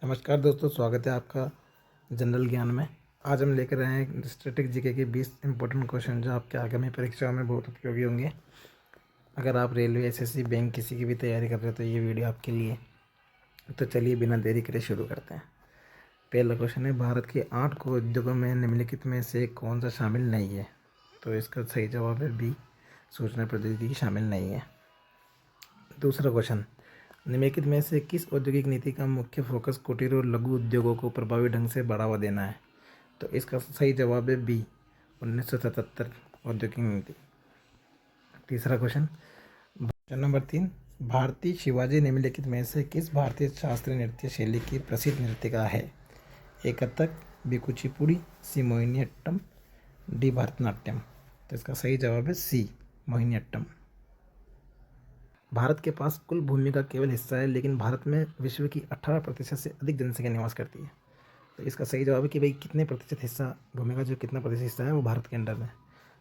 नमस्कार दोस्तों, स्वागत है आपका जनरल ज्ञान में। आज हम लेकर आए हैं स्टैटिक जीके के 20 इंपॉर्टेंट क्वेश्चन जो आपके आगामी परीक्षाओं में बहुत उपयोगी होंगे। अगर आप रेलवे, एसएससी, बैंक किसी की भी तैयारी कर रहे हो तो ये वीडियो आपके लिए। तो चलिए बिना देरी करे शुरू करते हैं। पहला क्वेश्चन है, भारत के 8 को उद्योगों में निम्नलिखित में से कौन सा शामिल नहीं है? तो इसका सही जवाब है बी, सूचना प्रौद्योगिकी शामिल नहीं है। दूसरा क्वेश्चन, निम्नलिखित में से किस औद्योगिक नीति का मुख्य फोकस कुटीर और लघु उद्योगों को प्रभावी ढंग से बढ़ावा देना है? तो इसका सही जवाब है बी, 1977 औद्योगिक नीति। तीसरा क्वेश्चन नंबर 3, भारतीय शिवाजी निम्नलिखित में से किस भारतीय शास्त्रीय नृत्य शैली की प्रसिद्ध नृत्यिका है? ए कथक, बी कुचिपुड़ी, सी मोहिनीअट्टम, डी भरतनाट्यम। तो इसका सही जवाब है सी, मोहिनीअट्टम। भारत के पास कुल भूमि का केवल हिस्सा है, लेकिन भारत में विश्व की 18% से अधिक जनसंख्या निवास करती है। तो इसका सही जवाब है कि भाई कितने प्रतिशत हिस्सा, भूमि का जो कितना प्रतिशत हिस्सा है वो भारत के अंडर में।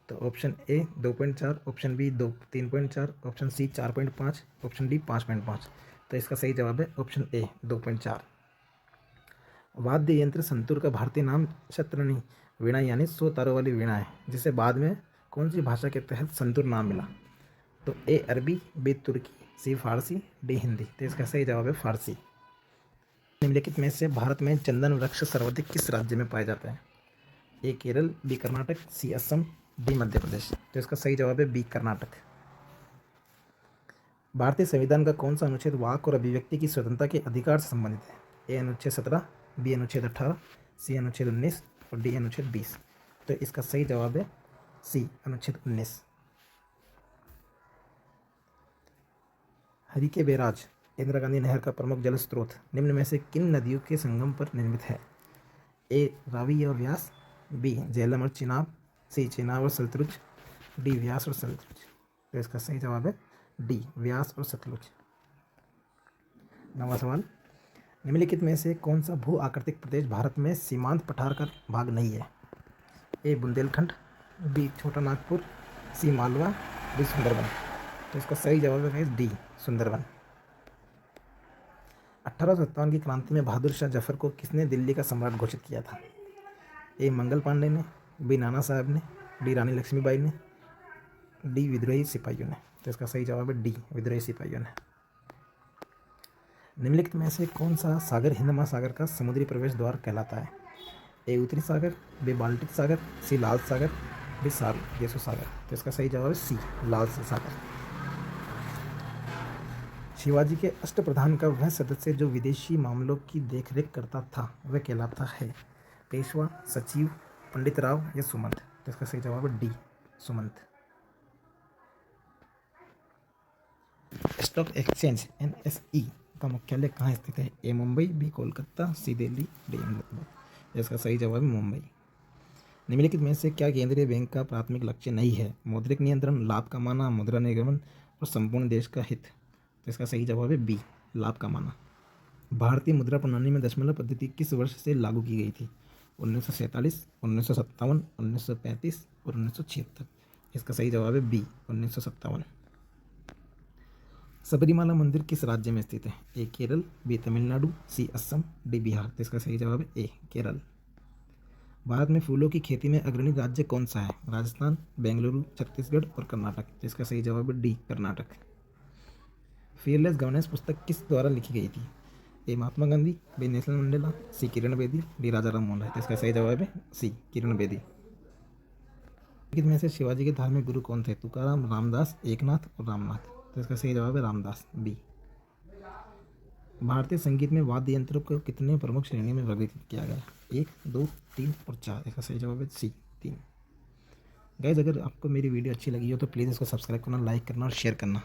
तो option A 2.4, option B 3.4, option C 4.5, option D 5.5। तो इसका सही जवाब है ऑप्शन ए 2.4। वाद्य यंत्र संतूर का भारतीय नाम शतरनी वीणा यानी 100 तारों वाली वीणा है, जिसे बाद में कौन सी भाषा के तहत संतूर नाम मिला? तो ए अरबी, बी तुर्की, सी फारसी, डी हिंदी। तो इसका सही जवाब है फारसी। निम्नलिखित में से भारत में चंदन वृक्ष सर्वाधिक किस राज्य में पाया जाता है? ए केरल, बी कर्नाटक, सी असम, डी मध्य प्रदेश। तो इसका सही जवाब है बी कर्नाटक। भारतीय संविधान का कौन सा अनुच्छेद वाक और अभिव्यक्ति की स्वतंत्रता के अधिकार से संबंधित है? ए अनुच्छेद 17, बी अनुच्छेद 18, सी अनुच्छेद 19 और डी अनुच्छेद 20। तो इसका सही जवाब है सी, अनुच्छेद 19। हरिके बैराज इंदिरा गांधी नहर का प्रमुख जल स्रोत निम्न में से किन नदियों के संगम पर निर्मित है? ए रावी और व्यास, बी झेलम और चिनाब, सी चिनाब और सतलुज, डी व्यास और सतलुज। तो इसका सही जवाब है डी, व्यास और सतलुज। नवा सवाल, निम्नलिखित में से कौन सा भू आकृतिक प्रदेश भारत में सीमांत पठार का भाग नहीं है? ए बुंदेलखंड, बी छोटा नागपुर, सी मालवा, डी सुंदरबन। तो इसका सही जवाब है डी, सुंदरबन। 1857 की क्रांति में बहादुर शाह जफर को किसने दिल्ली का सम्राट घोषित किया था? ए मंगल पांडे ने, बी नाना साहब ने, डी रानी लक्ष्मीबाई ने, डी विद्रोही सिपाहियों ने। तो इसका सही जवाब है डी, विद्रोही सिपाहियों ने। निम्नलिखित में से कौन सा सागर हिंद महासागर का समुद्री प्रवेश द्वार कहलाता है? ए उत्तरी सागर, बी बाल्टिक सागर, सी लाल सागर, डी सारगेसो सागर। तो इसका सही जवाब है सी, लाल सागर। शिवाजी के अष्टप्रधान का वह सदस्य जो विदेशी मामलों की देखरेख करता था वह कहलाता है? पेशवा, सचिव, पंडित राव या सुमंत। तो इसका सही जवाब है D, Sumant. Stock exchange NSE का मुख्यालय कहाँ स्थित है? ए मुंबई, बी कोलकाता, सी दिल्ली, डी अहमदाबाद। इसका सही जवाब है मुंबई। निम्नलिखित में से क्या केंद्रीय बैंक का प्राथमिक लक्ष्य नहीं है? मौद्रिक नियंत्रण, लाभ कमाना, मुद्रा निगमन और संपूर्ण देश का हित। तो इसका सही जवाब है बी, लाभ कमाना। भारतीय मुद्रा प्रणाली में दशमलव पद्धति किस वर्ष से लागू की गई थी? 1947, 1957, 1935 और 1976। इसका सही जवाब है बी, 1957। सबरीमाला मंदिर किस राज्य में स्थित है? ए केरल, बी तमिलनाडु, सी असम, डी बिहार। तो इसका सही जवाब है ए, केरल। भारत में फूलों की खेती में अग्रणी राज्य कौन सा है? राजस्थान, बेंगलुरु, छत्तीसगढ़ और कर्नाटक। तो इसका सही जवाब है डी, कर्नाटक। फियरलेस गवर्नेंस पुस्तक किस द्वारा लिखी गई थी? ए Mahatma Gandhi, B Nelson Mandela, सी किरण बेदी, डी राजा राम मोहन राय। तो इसका सही जवाब है सी, किरण बेदी। में से शिवाजी के धार्मिक गुरु कौन थे? तुकाराम, रामदास, एकनाथ और रामनाथ। तो इसका सही जवाब है रामदास, बी। भारतीय संगीत में वाद्य यंत्रों को कितने प्रमुख श्रेणी में वर्गीकृत किया गया? 1, 2, 3 और 4। इसका सही जवाब है सी, 3। गाइस, अगर आपको मेरी वीडियो अच्छी लगी हो तो प्लीज़ इसको सब्सक्राइब करना, लाइक करना और शेयर करना।